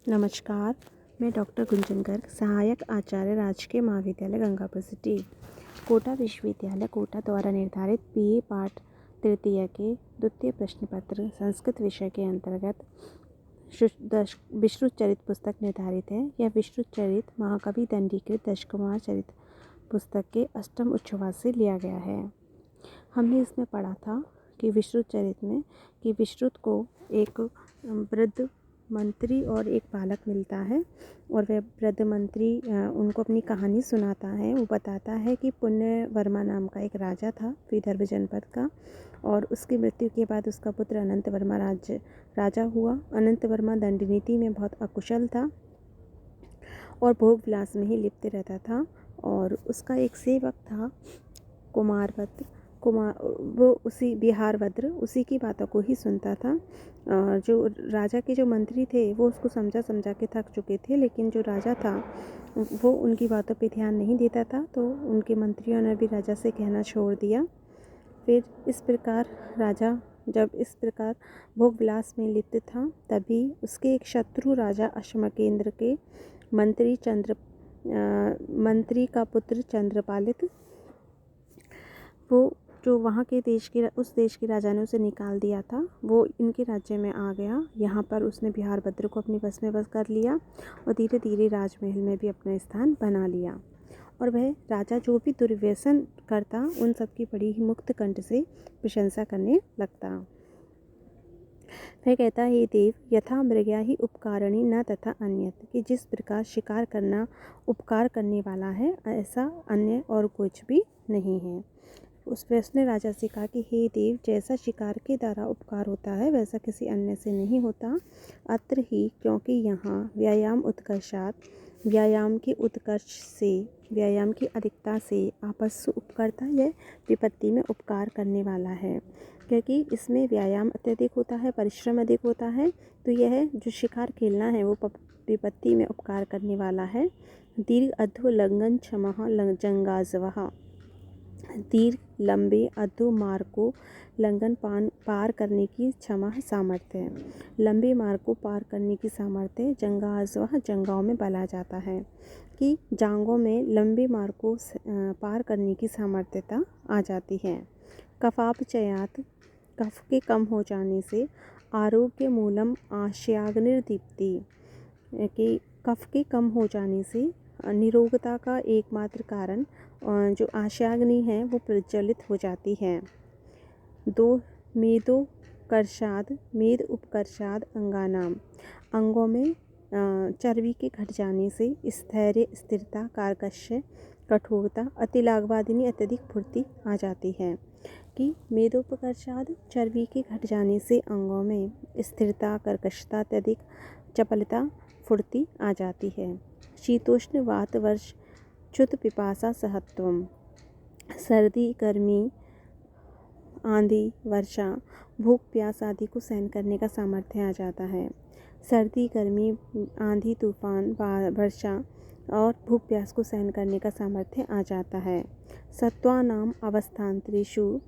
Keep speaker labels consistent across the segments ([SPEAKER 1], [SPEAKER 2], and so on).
[SPEAKER 1] नमस्कार, मैं डॉक्टर गुंजन गर्ग, सहायक आचार्य, राजकीय महाविद्यालय गंगापुर सिटी, कोटा विश्वविद्यालय कोटा द्वारा निर्धारित बीए पाठ तृतीय के द्वितीय प्रश्न पत्र संस्कृत विषय के अंतर्गत विश्रुत चरित पुस्तक निर्धारित है। यह विश्रुत चरित महाकवि दंडीकृत दशकुमार चरित पुस्तक के अष्टम उच्छ्वास से लिया गया है। हमने इसमें पढ़ा था कि विश्रुत चरित में कि विश्रुत को एक वृद्ध मंत्री और एक बालक मिलता है और वह वृद्ध मंत्री उनको अपनी कहानी सुनाता है। वो बताता है कि पुण्यवर्मा नाम का एक राजा था विदर्भ जनपद का, और उसकी मृत्यु के बाद उसका पुत्र अनंत वर्मा राजा हुआ। अनंत वर्मा दंड नीति में बहुत अकुशल था और भोग विलास में ही लिप्त रहता था, और उसका एक सेवक था वो उसी बिहारभद्र उसी की बातों को ही सुनता था। जो राजा के जो मंत्री थे वो उसको समझा के थक चुके थे, लेकिन जो राजा था वो उनकी बातों पे ध्यान नहीं देता था, तो उनके मंत्रियों ने भी राजा से कहना छोड़ दिया। फिर इस प्रकार राजा जब इस प्रकार भोग विलास में लिप्त था, तभी उसके एक शत्रु राजा अश्मकेंद्र के मंत्री का पुत्र चंद्रपालित, वो जो वहाँ के उस देश के राजा ने उसे निकाल दिया था, वो इनके राज्य में आ गया। यहाँ पर उसने बिहारभद्र को अपने बस में बस कर लिया और धीरे धीरे राजमहल में भी अपना स्थान बना लिया। और वह राजा जो भी दुर्व्यसन करता उन सब की बड़ी ही मुक्त कंठ से प्रशंसा करने लगता। वह कहता, हे देव, यथा मृग्या ही उपकारिणी न तथा अन्यत, कि जिस प्रकार शिकार करना उपकार करने वाला है, ऐसा अन्य और कुछ भी नहीं है। उसने राजा से कहा कि हे देव, जैसा शिकार के द्वारा उपकार होता है वैसा किसी अन्य से नहीं होता। अत्र ही, क्योंकि यहाँ व्यायाम के उत्कर्ष से, व्यायाम की अधिकता से आपस्सु उपकर्ता, यह विपत्ति में उपकार करने वाला है। क्योंकि इसमें व्यायाम अत्यधिक होता है, परिश्रम अधिक होता है, तो यह जो शिकार खेलना है वो विपत्ति में उपकार करने वाला है। दीर्घ अध्व लंघन क्षमः जंगाजवः, दीर्घ लंबे अधो मार्ग को लंघन पार करने की क्षमा सामर्थ्य है। लंबे मार्ग को पार करने की सामर्थ्य जंगाजवह, जंगाओं में बला जाता है कि जांगों में लंबे मार्ग को पार करने की सामर्थ्यता आ जाती है। कफापचयात, कफ के कम हो जाने से, आरोग्य मूलम आशयाग्निर्दीप्ति, कि कफ के कम हो जाने से निरोगता का एकमात्र कारण जो आशाग्नि है वो प्रज्वलित हो जाती है। दो मेद उपकर्षाद अंगानाम, अंगों में चर्बी के घट जाने से स्थैर्य, स्थिरता, कार्कश्य, कठोरता, अतिलाग्वादिनी, अत्यधिक फुर्ती आ जाती है। कि मेदोपकर्षाद, चर्बी के घट जाने से अंगों में स्थिरता, कर्कशता, अत्यधिक चपलता, फुर्ती आ जाती है। शीतोष्ण वात वर्ष च्युत पिपासा सहत्वम, सर्दी, गर्मी, आंधी, वर्षा, भूख प्यास आदि को सहन करने का सामर्थ्य आ जाता है। सर्दी, गर्मी, आंधी, तूफान, वर्षा और भूख प्यास को सहन करने का सामर्थ्य आ जाता है। सत्वानाम अवस्थान्तरेषु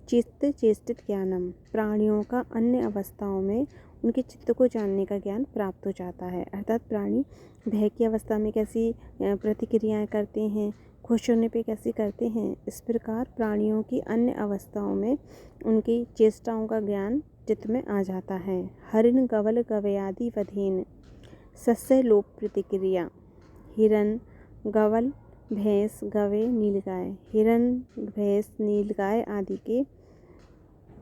[SPEAKER 1] चित्त चेष्टित ज्ञानम, प्राणियों का अन्य अवस्थाओं में उनके चित्त को जानने का ज्ञान प्राप्त हो जाता है। अर्थात प्राणी भय की अवस्था में कैसी प्रतिक्रियाएं करते हैं, खुश होने पे कैसी करते हैं, इस प्रकार प्राणियों की अन्य अवस्थाओं में उनकी चेष्टाओं का ज्ञान चित्त में आ जाता है। हरिण गवल गवयादि वधेन सस्य लोप प्रतिक्रिया, हिरण, गवल, भैंस, गवे, नीलगाय, हिरण, भैंस, नीलगाय आदि के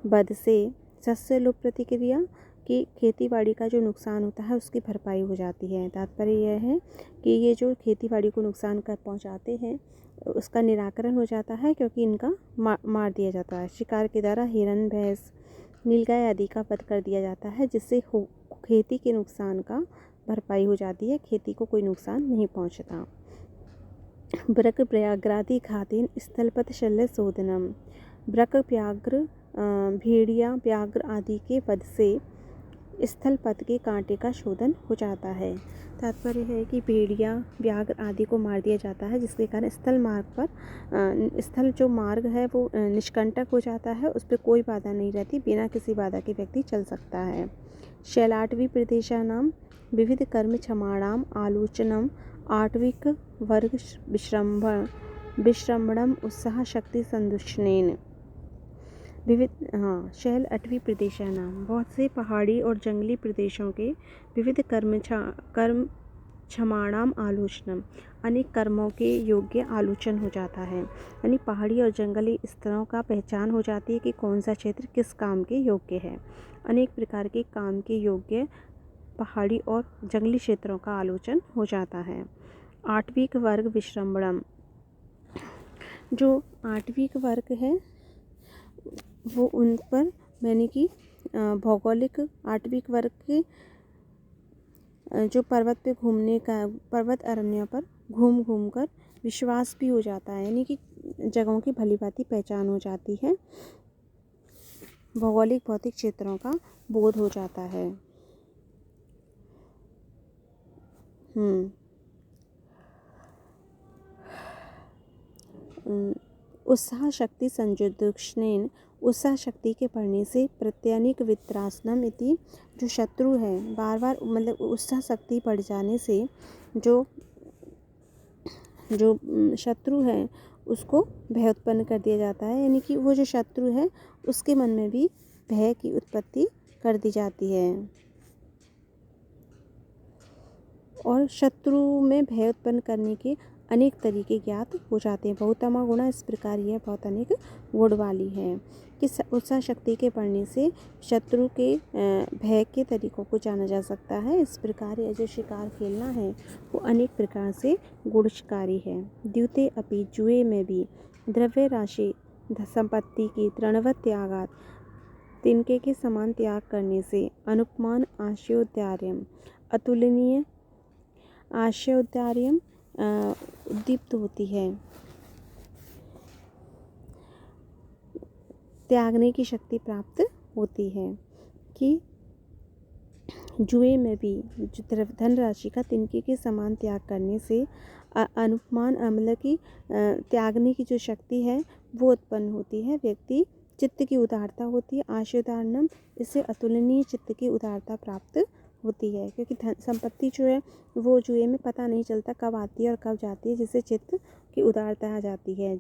[SPEAKER 1] वध से सस्य लोप प्रतिक्रिया कि खेतीबाड़ी का जो नुकसान होता है उसकी भरपाई हो जाती है। तात्पर्य यह है कि ये जो खेतीबाड़ी को नुकसान कर पहुंचाते हैं उसका निराकरण हो जाता है, क्योंकि इनका मार दिया जाता है। शिकार के द्वारा हिरण, भैंस, नीलगाय आदि का वध कर दिया जाता है, जिससे खेती के नुकसान का भरपाई हो जाती है, खेती को कोई नुकसान नहीं पहुँचता। ब्रक प्रयाग्रादि घातेन स्थलपथ शल्य शोधनम, ब्रक, व्याघ्र, भेड़िया, व्याघ्र आदि के वध से स्थल पथ के कांटे का शोधन हो जाता है। तात्पर्य है कि भेड़िया, व्याघ्र आदि को मार दिया जाता है, जिसके कारण स्थल जो मार्ग है वो निष्कंटक हो जाता है, उस पर कोई बाधा नहीं रहती, बिना किसी बाधा के व्यक्ति चल सकता है। शैलाटवी प्रदेशानाम विविध कर्म क्षमाणाम आलोचनम आट्विक वर्ग विश्रमणम उत्साह शक्ति संदुष्णेन। विविध शैल 8वीं प्रदेशानाम, बहुत से पहाड़ी और जंगली प्रदेशों के विविध कर्म क्षमाणाम आलोचनम, अनेक कर्मों के योग्य आलोचन हो जाता है। यानी पहाड़ी और जंगली स्तरों का पहचान हो जाती है कि कौन सा क्षेत्र किस काम के योग्य है। अनेक प्रकार के काम के योग्य पहाड़ी और जंगली क्षेत्रों का आलोचन हो जाता है। 8वीं वर्ग विश्रमणम, जो 8वीं वर्ग है वो उन पर मैंने कि भौगोलिक 8वीं वर्ग के जो पर्वत पे घूमने का, पर्वत अरण्यों पर घूम कर विश्वास भी हो जाता है, यानी कि जगहों की भली भांति पहचान हो जाती है, भौगोलिक भौतिक क्षेत्रों का बोध हो जाता है। उत्साह शक्ति संजुदुष्णेन, उत्साह शक्ति के पढ़ने से प्रत्यनिक वित्रासनम इति, जो शत्रु है बार बार मतलब उत्साह शक्ति बढ़ जाने से जो शत्रु है उसको भय उत्पन्न कर दिया जाता है, यानी कि वो जो शत्रु है उसके मन में भी भय की उत्पत्ति कर दी जाती है। और शत्रु में भय उत्पन्न करने के अनेक तरीके ज्ञात हो जाते हैं। बहुतमा गुणा, इस प्रकार यह बहुत अनेक गुण वाली है कि उत्साह शक्ति के पढ़ने से शत्रु के भय के तरीकों को जाना जा सकता है। इस प्रकार यह जो शिकार खेलना है वो अनेक प्रकार से गुणकारी है। द्यूते अपि, जुए में भी द्रव्य राशि संपत्ति की तृणवत त्यागात, तिनके के समान त्याग करने से अनुपमान आशयोद्दार्यम, अतुलनीय आशयोद्दार्यम उद्दीप्त होती है, त्यागने की शक्ति प्राप्त होती है। कि जुए में भी धन राशि का तिनके के समान त्याग करने से अनुपमान मतलब की त्यागने की जो शक्ति है वो उत्पन्न होती है, व्यक्ति चित्त की उदारता होती है। आशयोदारणम, इससे अतुलनीय चित्त की उदारता प्राप्त होती है, क्योंकि धन संपत्ति जो है वो जुए में पता नहीं चलता कब आती है और कब जाती है, जिससे चित्त की उदारता आ जाती है।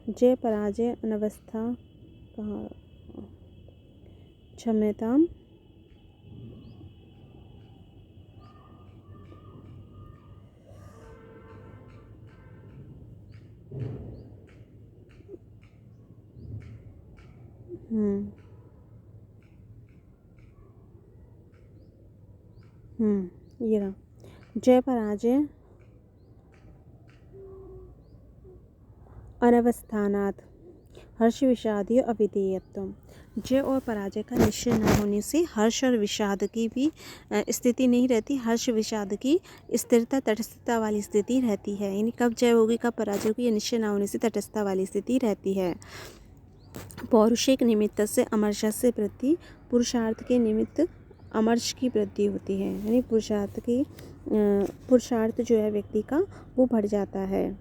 [SPEAKER 1] जय पराजय अनवस्था कहाँ क्षम्यताम, ये रहा। जय पराजय अनवस्थानात् हर्ष विषादी अविधेयत्व, जय और पराजय का निश्चय न होने से हर्ष और विषाद की भी स्थिति नहीं रहती। हर्ष विषाद की स्थिरता तटस्थता वाली स्थिति रहती है, यानी कब जय होगी कब पराजय होगी ये निश्चय न होने से तटस्थता वाली स्थिति रहती है। पौरुषेक निमित्त से अमर्षस्य वृद्धि, पुरुषार्थ के निमित्त अमर्ष की वृद्धि होती है, यानी पुरुषार्थ जो है व्यक्ति का वो बढ़ जाता है।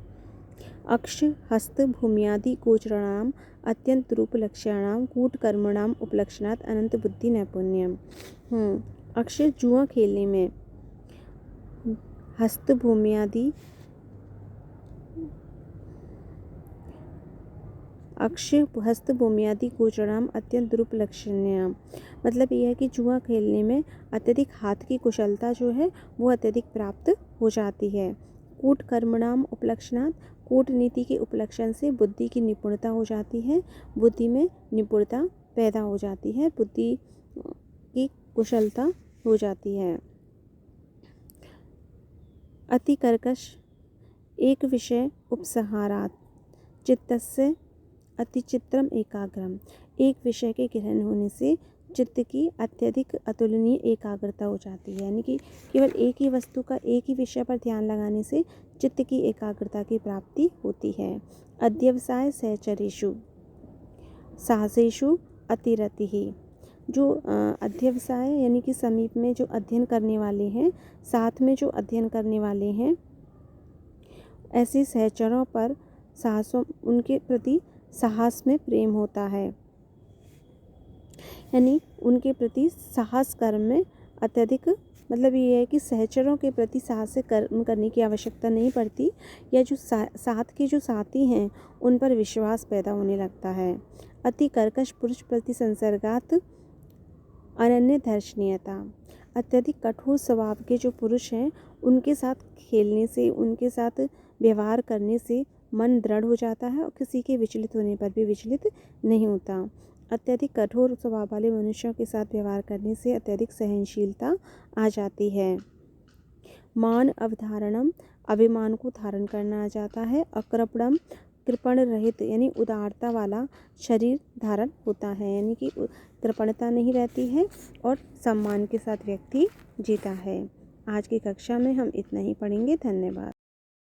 [SPEAKER 1] अक्ष हस्त भूम्यादि गोचराणाम अत्यंत रूप लक्ष्याणाम कूट कर्मणाम उपलक्षणात् अनंत बुद्धि नैपुण्यम। अक्ष जुआ खेलने में, हस्त भूम्यादि अक्ष हस्त भूम्यादि गोचराणाम अत्यंत रूप लक्षण्याम, मतलब यह है कि जुआ खेलने में अत्यधिक हाथ की कुशलता जो है वो अत्यधिक प्राप्त हो जाती है। कूट कर्मणाम उपलक्षणात्, कूटनीति के उपलक्षण से बुद्धि की निपुणता हो जाती है, बुद्धि में निपुणता पैदा हो जाती है, बुद्धि की कुशलता हो जाती है। अति कर्कश एक विषय उपसंहारात् चित्तस्य अतिचित्रम एकाग्रम, एक विषय के ग्रहण होने से चित्त की अत्यधिक अतुलनीय एकाग्रता हो जाती है, यानी कि केवल एक ही वस्तु का एक ही विषय पर ध्यान लगाने से चित्त की एकाग्रता की प्राप्ति होती है। अध्यवसाय सहचरेषु साहसेषु अतिरतिः, जो अध्यवसाय यानी कि समीप में जो अध्ययन करने वाले हैं, साथ में जो अध्ययन करने वाले हैं, ऐसे सहचरों पर साहसों उनके प्रति साहस में प्रेम होता है। यानी उनके प्रति साहस कर्म में अत्यधिक, मतलब ये है कि सहचरों के प्रति साहस से कर्म करने की आवश्यकता नहीं पड़ती, या जो साथ के जो साथी हैं उन पर विश्वास पैदा होने लगता है। अति कर्कश पुरुष प्रति संसर्गात अनन्य दर्शनीयता, अत्यधिक कठोर स्वभाव के जो पुरुष हैं उनके साथ खेलने से, उनके साथ व्यवहार करने से मन दृढ़ हो जाता है और किसी के विचलित होने पर भी विचलित नहीं होता। अत्यधिक कठोर स्वभाव वाले मनुष्यों के साथ व्यवहार करने से अत्यधिक सहनशीलता आ जाती है। मान अवधारणम, अभिमान को धारण करना आ जाता है। अकृपणम, कृपण रहित यानी उदारता वाला शरीर धारण होता है, यानी कि कृपणता नहीं रहती है और सम्मान के साथ व्यक्ति जीता है। आज की कक्षा में हम इतना ही पढ़ेंगे। धन्यवाद।